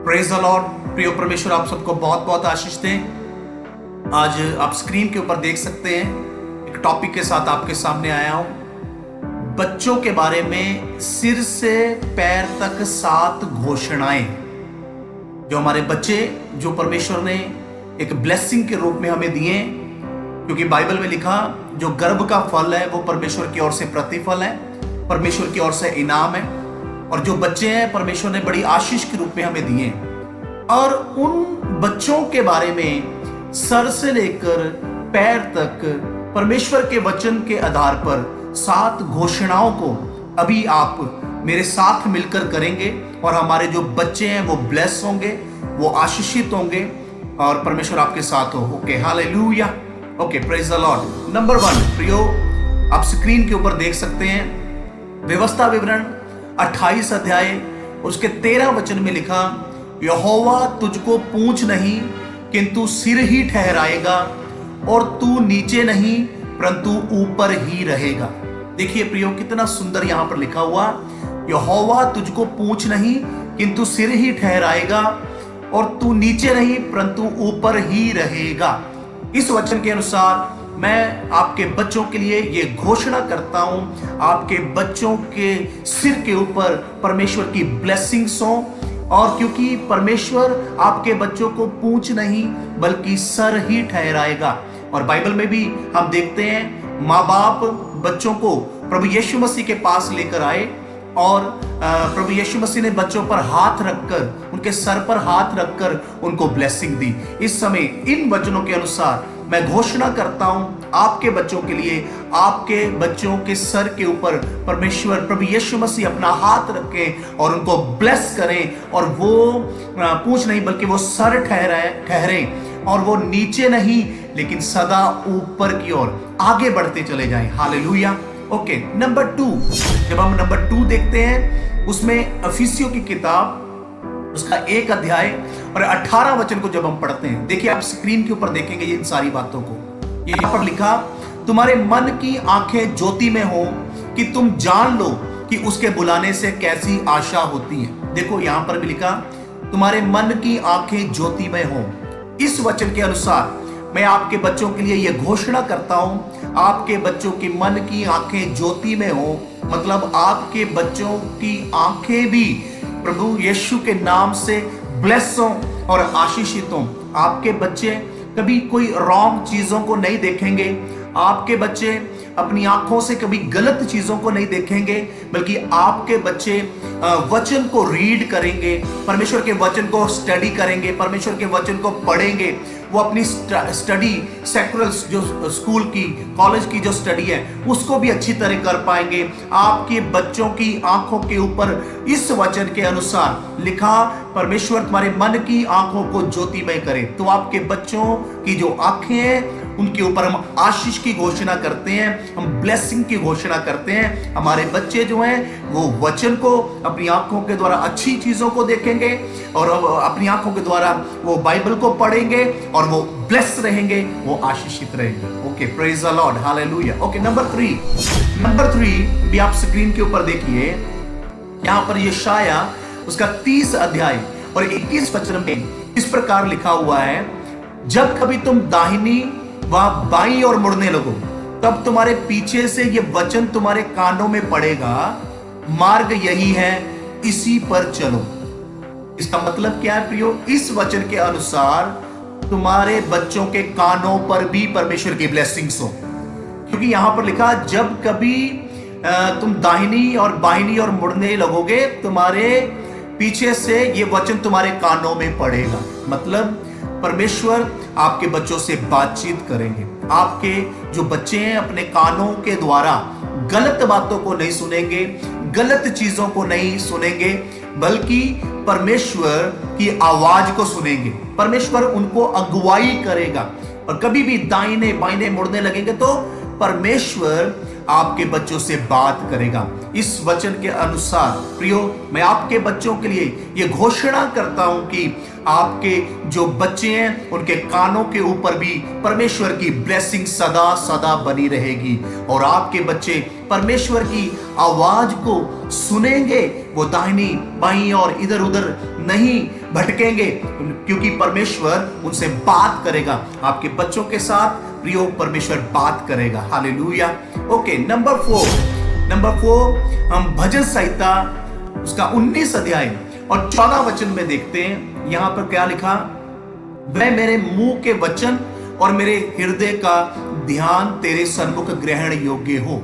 Praise the Lord. प्रिय परमेश्वर आप सबको बहुत बहुत आशीष दें। आज आप स्क्रीन के ऊपर देख सकते हैं, एक टॉपिक के साथ आपके सामने आया हूं। बच्चों के बारे में सिर से पैर तक 7 घोषणाएं, जो हमारे बच्चे जो परमेश्वर ने एक ब्लेसिंग के रूप में हमें दिए, क्योंकि बाइबल में लिखा जो गर्भ का फल है वो परमेश्वर की ओर से प्रतिफल है, परमेश्वर की ओर से इनाम है। और जो बच्चे हैं परमेश्वर ने बड़ी आशीष के रूप में हमें दिए। और उन बच्चों के बारे में सर से लेकर पैर तक परमेश्वर के वचन के आधार पर 7 घोषणाओं को अभी आप मेरे साथ मिलकर करेंगे, और हमारे जो बच्चे हैं वो ब्लेस होंगे, वो आशीषित होंगे, और परमेश्वर आपके साथ हो। Okay, hallelujah. Okay, praise the Lord. Number 1 प्रियो, आप स्क्रीन के ऊपर देख सकते हैं व्यवस्था विवरण 28 अध्याय उसके 13 वचन में लिखा, यहोवा तुझको पूंछ नहीं किंतु सिर ही ठहराएगा, और तू नीचे नहीं परंतु ऊपर ही रहेगा। देखिए प्रियो, कितना सुंदर यहां पर लिखा हुआ, यहोवा तुझको पूंछ नहीं किंतु सिर ही ठहराएगा, और तू नीचे नहीं परंतु ऊपर ही रहेगा। इस वचन के अनुसार मैं आपके बच्चों के लिए ये घोषणा करता हूं, आपके बच्चों के सिर के ऊपर परमेश्वर की ब्लेसिंग्स हो। और क्योंकि परमेश्वर आपके बच्चों को पूंछ नहीं बल्कि सर ही ठहराएगा। और बाइबल में भी हम देखते हैं माँ बाप बच्चों को प्रभु यीशु मसीह के पास लेकर आए, और प्रभु यीशु मसीह ने बच्चों पर हाथ रखकर, उनके सर पर हाथ रखकर उनको ब्लेसिंग दी। इस समय इन वचनों के अनुसार मैं घोषणा करता हूं आपके बच्चों के लिए, आपके बच्चों के सर के ऊपर परमेश्वर प्रभु यीशु मसीह अपना हाथ रखें और उनको ब्लेस करें, और वो पूंछ नहीं बल्कि वो सर ठहरे, और वो नीचे नहीं लेकिन सदा ऊपर की ओर आगे बढ़ते चले जाएं। हालेलुया। ओके, नंबर 2, जब हम नंबर 2 देखते हैं उसमें इफिसियों की किताब उसका 1 अध्याय और 18 वचन को जब हम पढ़ते हैं, देखिए आप स्क्रीन के ऊपर देखेंगे इन सारी बातों को। ये यहां पर लिखा, तुम्हारे मन की आंखें ज्योति में हो कि तुम जान लो कि उसके बुलाने से कैसी आशा होती है। देखो यहां पर भी लिखा, तुम्हारे मन की आंखें ज्योति में हो। इस वचन के अनुसार मैं आपके बच्चों के लिए यह घोषणा करता हूं, आपके बच्चों की मन की आंखें ज्योति में हो, मतलब आपके बच्चों की आंखें भी प्रभु यीशु के नाम से ब्लेस हो और आशीषित हो। आपके बच्चे कभी कोई रॉन्ग चीजों को नहीं देखेंगे, आपके बच्चे अपनी आंखों से कभी गलत चीजों को नहीं देखेंगे, बल्कि आपके बच्चे वचन को रीड करेंगे, परमेश्वर के वचन को स्टडी करेंगे, परमेश्वर के वचन को पढ़ेंगे। वो अपनी स्टडी सेकुलर जो स्कूल की कॉलेज की जो स्टडी है उसको भी अच्छी तरह कर पाएंगे। आपके बच्चों की आंखों के ऊपर इस वचन के अनुसार लिखा, परमेश्वर तुम्हारे मन की आंखों को ज्योतिमय करे। तो आपके बच्चों की जो आंखें हैं उनके ऊपर हम आशीष की घोषणा करते हैं, हम ब्लेसिंग की घोषणा करते हैं। हमारे बच्चे जो हैं वो वचन को अपनी आंखों के द्वारा अच्छी चीजों को देखेंगे, और अपनी आंखों के द्वारा वो बाइबल को पढ़ेंगे, और वो ब्लेस रहेंगे, वो आशीषित रहेंगे। Okay, praise the Lord, hallelujah. Okay, number 3 भी आप स्क्रीन के ऊपर देखिए, यहां पर यशाया उसका 30 अध्याय और 21 वचन में इस प्रकार लिखा हुआ है, जब कभी तुम दाहिनी व बाईं ओर मुड़ने लगो तब तुम्हारे पीछे से ये वचन तुम्हारे कानों में पड़ेगा, मार्ग यही है, इसी पर चलो। इसका मतलब क्या है प्रियो? इस वचन के अनुसार तुम्हारे बच्चों के कानों पर भी परमेश्वर की ब्लेसिंग्स हो, क्योंकि यहां पर लिखा, जब कभी तुम दाहिनी और बाईनी और मुड़ने लगोगे तुम्हारे पीछे से ये वचन तुम्हारे कानों में पड़ेगा। मतलब परमेश्वर आपके बच्चों से बातचीत करेंगे। आपके जो बच्चे हैं अपने कानों के द्वारा गलत बातों को नहीं सुनेंगे, गलत चीजों को नहीं सुनेंगे, बल्कि परमेश्वर की आवाज को सुनेंगे। परमेश्वर उनको अगुवाई करेगा, और कभी भी दाहिने बाइने मुड़ने लगेंगे तो परमेश्वर आपके बच्चों से बात करेगा। इस वचन के अनुसार प्रियो, मैं आपके बच्चों के लिए यह घोषणा करता हूं कि आपके जो बच्चे हैं उनके कानों के ऊपर भी परमेश्वर की ब्लेसिंग सदा सदा बनी रहेगी, और आपके बच्चे परमेश्वर की आवाज को सुनेंगे, वो दाहिनी बाईं और इधर उधर नहीं भटकेंगे, क्योंकि परमेश्वर उनसे बात करेगा। आपके बच्चों के साथ प्रियो परमेश्वर बात करेगा। हालेलुया। ओके, नंबर 4 हम भजन संहिता उसका 19 अध्याय और 14 वचन में देखते हैं। यहां पर क्या लिखा? वह मेरे मुंह के वचन और मेरे हृदय का ध्यान तेरे सन्मुख ग्रहण योग्य हो।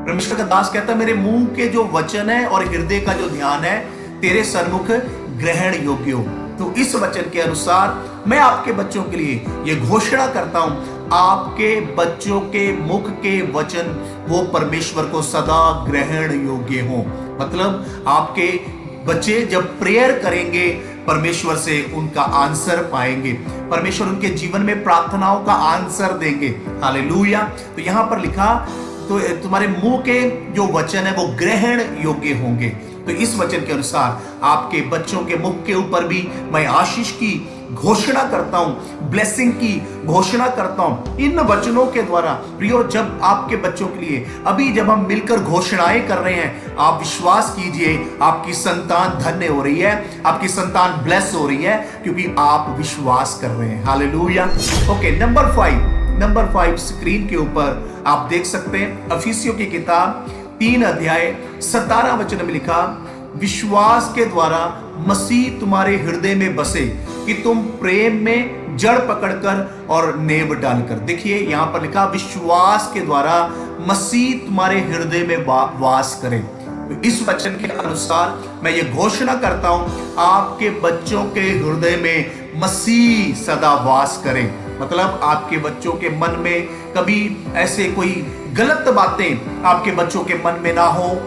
परमेश्वर का दास कहता है मेरे मुंह के जो वचन है और हृदय का जो ध्यान है तेरे सन्मुख ग्रहण योग्य हो। तो इस वचन के अनुसार मैं आपके बच्चों के लिए ये घोषणा करता हूं, आपके बच्चों के मुख के वचन वो परमेश्वर को सदा ग्रहण योग्य हो। मतलब आपके बच्चे जब प्रेयर करेंगे परमेश्वर से उनका आंसर पाएंगे, परमेश्वर उनके जीवन में प्रार्थनाओं का आंसर देंगे। हालेलुया। तो यहां पर लिखा तो तुम्हारे मुंह के जो वचन है वो ग्रहण योग्य होंगे। तो इस वचन के अनुसार आपके बच्चों के मुख के ऊपर भी मैं आशीष की घोषणा करता हूं, ब्लेसिंग की घोषणा करता हूं इन वचनों के द्वारा। प्रियो, जब आपके बच्चों के लिए अभी जब हम मिलकर घोषणाएं कर रहे हैं, आप विश्वास कीजिए आपकी संतान धन्य हो रही है, आपकी संतान ब्लेस हो रही है, क्योंकि आप विश्वास कर रहे हैं। हालेलुया। ओके, नंबर 5 स्क्रीन के ऊपर आप देख सकते हैं। अफिसियों की किताब 3 अध्याय 17 वचन में लिखा, विश्वास के द्वारा मसीह तुम्हारे हृदय में बसे कि तुम प्रेम में जड़ पकड़कर और नेव डालकर। देखिए यहां पर लिखा विश्वास के द्वारा मसीह तुम्हारे हृदय में वास करे। तो इस वचन के अनुसार मैं ये घोषणा करता हूं, आपके बच्चों के हृदय में मसीह सदा वास करे। मतलब आपके बच्चों के मन में कभी ऐसे कोई गलत बातें आपके बच्चों के मन में ना हो,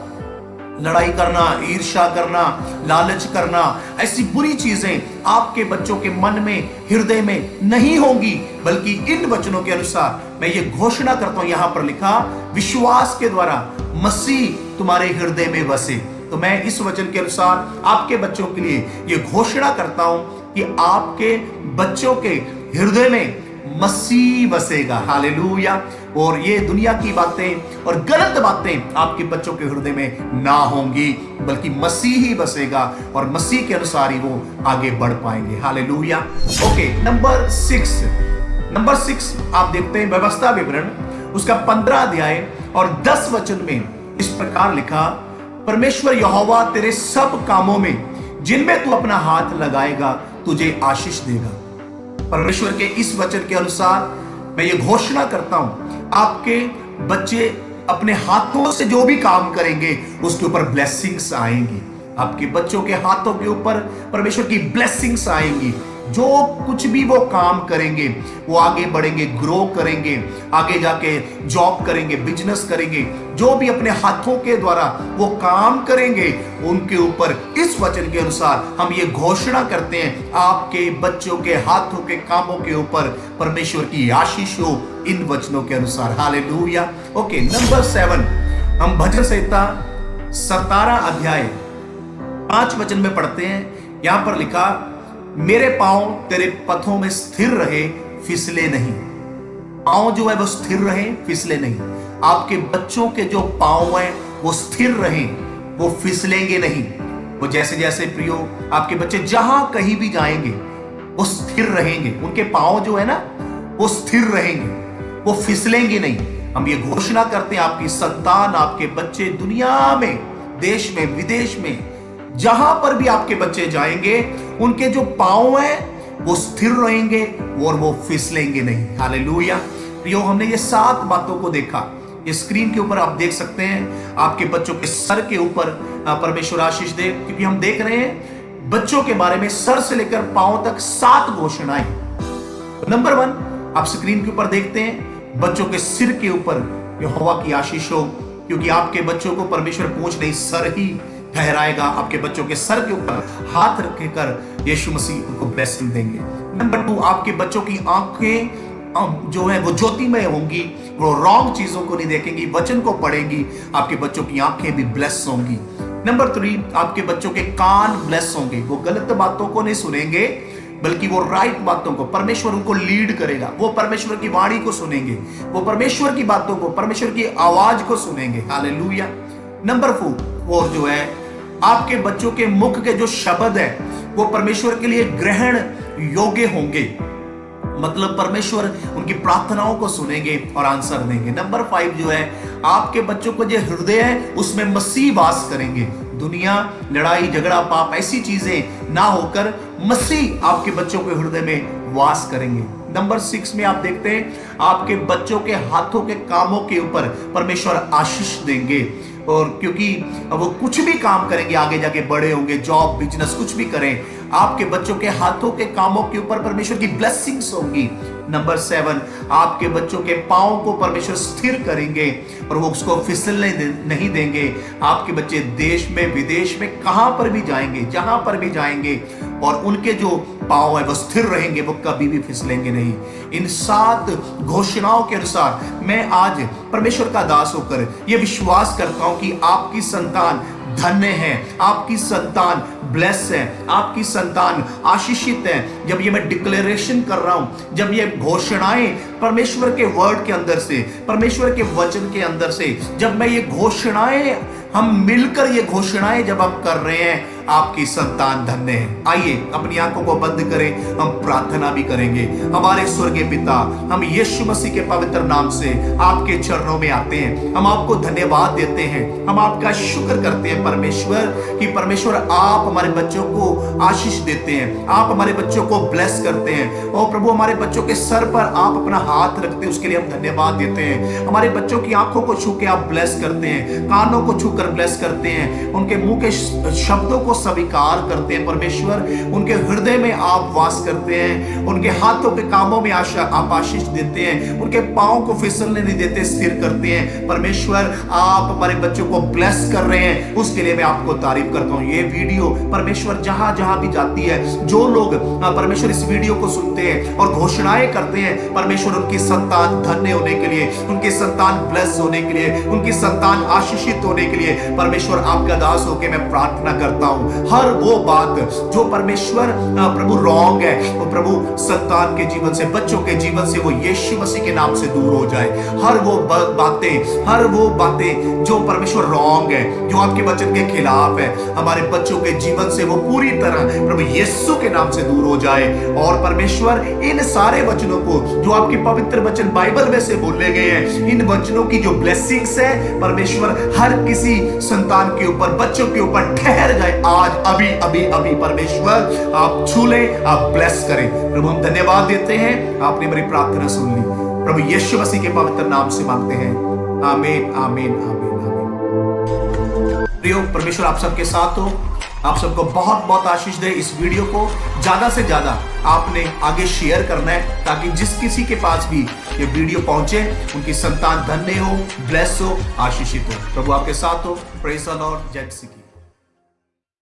लड़ाई करना, ईर्ष्या करना, लालच करना, ऐसी बुरी चीजें आपके बच्चों के मन में, हृदय में नहीं होंगी, बल्कि इन वचनों के अनुसार मैं ये घोषणा करता हूं। यहां पर लिखा विश्वास के द्वारा मसीह तुम्हारे हृदय में बसे। तो मैं इस वचन के अनुसार आपके बच्चों के लिए ये घोषणा करता हूं कि आपके बच्चों के हृदय में मसीह बसेगा। हालेलुया। और ये दुनिया की बातें और गलत बातें आपके बच्चों के हृदय में ना होंगी, बल्कि मसीह ही बसेगा और मसीह के अनुसार ही वो आगे बढ़ पाएंगे। हालेलुया। ओके, नंबर 6 आप देखते हैं व्यवस्था विवरण उसका 15 अध्याय और 10 वचन में इस प्रकार लिखा, परमेश्वर यहोवा तेरे सब कामों में जिनमें तू अपना हाथ लगाएगा तुझे आशीष देगा। परमेश्वर के इस वचन के अनुसार मैं ये घोषणा करता हूं, आपके बच्चे अपने हाथों से जो भी काम करेंगे उसके ऊपर ब्लेसिंग्स आएंगी। आपके बच्चों के हाथों के ऊपर परमेश्वर की ब्लेसिंग्स आएंगी। जो कुछ भी वो काम करेंगे वो आगे बढ़ेंगे, ग्रो करेंगे, आगे जाके जॉब करेंगे, बिजनेस करेंगे। जो भी अपने हाथों के द्वारा वो काम करेंगे उनके ऊपर इस वचन के अनुसार हम ये घोषणा करते हैं, आपके बच्चों के हाथों के कामों के ऊपर परमेश्वर की आशीष हो इन वचनों के अनुसार। हालेलुया। ओके, नंबर 7 हम भजन संहिता 17 अध्याय 5 वचन में पढ़ते हैं। यहां पर लिखा, मेरे पांव तेरे पथों में स्थिर रहे, फिसले नहीं। पांव जो है वो स्थिर रहे, फिसले नहीं। आपके बच्चों के जो पांव हैं वो स्थिर रहे, वो फिसलेंगे नहीं। वो जैसे जैसे प्रियो आपके बच्चे जहां कहीं भी जाएंगे वो स्थिर रहेंगे, उनके पांव जो है ना वो स्थिर रहेंगे, वो फिसलेंगे नहीं। हम ये घोषणा करते हैं, आपकी संतान, आपके बच्चे दुनिया में, देश में, विदेश में, जहां पर भी आपके बच्चे जाएंगे उनके जो पांव हैं वो स्थिर रहेंगे और वो फिसलेंगे नहीं। हालेलुया। प्रियो, हमने ये 7 बातों को देखा। ये स्क्रीन के ऊपर आप देख सकते हैं। आपके बच्चों के सर के ऊपर परमेश्वर आशीष दे, क्योंकि हम देख रहे हैं बच्चों के बारे में सर से लेकर पांव तक 7 घोषणाएं। नंबर 1 आप स्क्रीन के ऊपर देखते हैं, बच्चों के सिर के ऊपर यहोवा की आशीष हो, क्योंकि आपके बच्चों को परमेश्वर पूंछ नहीं सर ही ठहराएगा। आपके बच्चों के सर के ऊपर हाथ रखकर यीशु मसीह उनको ब्लेसिंग देंगे। नंबर 2 आपके बच्चों की आंखें जो है वो ज्योतिमय होंगी, वो रॉन्ग चीजों को नहीं देखेंगी, वचन को पढ़ेंगी। आपके बच्चों की आंखें भी ब्लेस होंगी। नंबर 3 आपके बच्चों के कान ब्लेस होंगे, वो गलत बातों को नहीं सुनेंगे, बल्कि वो राइट बातों को, परमेश्वर उनको लीड करेगा। वो परमेश्वर की वाणी को सुनेंगे, वो परमेश्वर की बातों को, परमेश्वर की आवाज को सुनेंगे। हालेलुया। नंबर 4 जो है आपके बच्चों के मुख के जो शब्द है वो परमेश्वर के लिए ग्रहण योग्य होंगे, मतलब परमेश्वर उनकी प्रार्थनाओं को सुनेंगे और आंसर देंगे। नंबर 5 जो है, आपके बच्चों को जो हृदय है उसमें मसीह वास करेंगे। दुनिया, लड़ाई झगड़ा पाप ऐसी चीजें ना होकर मसीह आपके बच्चों के हृदय में वास करेंगे। नंबर 6 में आप देखते हैं, आपके बच्चों के हाथों के कामों के ऊपर परमेश्वर आशीष देंगे, और क्योंकि वो कुछ भी काम करेंगे, आगे जाके बड़े होंगे, जॉब बिजनेस कुछ भी करें, आपके बच्चों के हाथों के कामों के ऊपर परमेश्वर की ब्लेसिंग्स होंगी। नंबर 7, आपके बच्चों के पांव को परमेश्वर स्थिर करेंगे और वो उसको फिसलने नहीं देंगे। आपके बच्चे देश में विदेश में कहां पर भी जाएंगे, जहां पर भी जाएंगे, और उनके जो पांव है वो स्थिर रहेंगे, वो कभी भी फिसलेंगे नहीं। इन 7 घोषणाओं के अनुसार मैं आज परमेश्वर का दास होकर यह विश्वास करता हूं कि आपकी संतान धन्य है, आपकी संतान ब्लेस है, आपकी संतान आशीषित है। जब ये मैं डिक्लेरेशन कर रहा हूं, जब ये घोषणाएं परमेश्वर के वर्ड के अंदर से, परमेश्वर के वचन के अंदर से, जब मैं ये घोषणाएं, हम मिलकर ये घोषणाएं जब हम कर रहे हैं, आपकी संतान धन्य है। आइए अपनी आंखों को बंद करें, हम प्रार्थना भी करेंगे। हमारे स्वर्गीय पिता, हम यीशु मसीह के पवित्र नाम से आपके चरणों में आते हैं, हम आपको धन्यवाद देते हैं, हम आपका शुक्र करते हैं परमेश्वर, कि परमेश्वर आप हमारे बच्चों को आशीष देते हैं, आप हमारे बच्चों को ब्लेस करते हैं। और प्रभु, हमारे बच्चों के सर पर आप अपना हाथ रखते हैं, उसके लिए हम धन्यवाद देते हैं। हमारे बच्चों की आंखों को छू के आप ब्लेस करते हैं, कानों को छूकर ब्लेस करते हैं, उनके मुंह के शब्दों को स्वीकार करते हैं परमेश्वर, उनके हृदय में आप वास करते हैं, उनके हाथों के कामों में आप आशीष देते हैं, उनके पांव को फिसलने नहीं देते, स्थिर करते हैं। परमेश्वर, आप हमारे बच्चों को ब्लेस कर रहे हैं, उसके लिए मैं आपको तारीफ करता हूं। ये वीडियो परमेश्वर जहां जहां भी जाती है, जो लोग परमेश्वर इस वीडियो को सुनते हैं और घोषणाएं करते हैं, परमेश्वर उनकी संतान धन्य होने के लिए, उनकी संतान ब्लेस होने के लिए, उनकी संतान आशीषित होने के लिए, परमेश्वर आपका दास होकर मैं प्रार्थना करता हूं। हर वो बात जो परमेश्वर प्रभु रॉन्ग है, वो प्रभु संतान के जीवन से, बच्चों के जीवन से, वो यीशु मसीह के नाम से दूर हो जाए। हर वो बातें जो परमेश्वर रॉन्ग है, जो आपके वचन के खिलाफ है, हमारे बच्चों के जीवन से वो पूरी तरह प्रभु यीशु के नाम से दूर हो जाए। और परमेश्वर, इन सारे वचनों को जो आपके पवित्र वचन बाइबल में से बोले गए हैं, इन वचनों की जो ब्लेसिंग्स है परमेश्वर, हर किसी संतान के ऊपर, बच्चों के ऊपर ठहर जाए आज, अभी अभी अभी। परमेश्वर आप छू लें, आप ब्लेस करें। प्रभु, हम धन्यवाद देते हैं, आपने मेरी प्रार्थना सुन ली। प्रभु यीशु मसीह के पवित्र नाम से मांगते हैं, आमीन आमीन आमीन आमीन। प्रियो, परमेश्वर आप सबके साथ हो, आप सबको बहुत बहुत आशीष दे। इस वीडियो को ज्यादा से ज्यादा आपने आगे शेयर करना है, ताकि जिस किसी के पास भी ये वीडियो पहुंचे, उनकी संतान धन्य हो, ब्लेस हो, आशीषित हो। प्रभु आपके साथ हो। Praise the Lord. जय मसीह।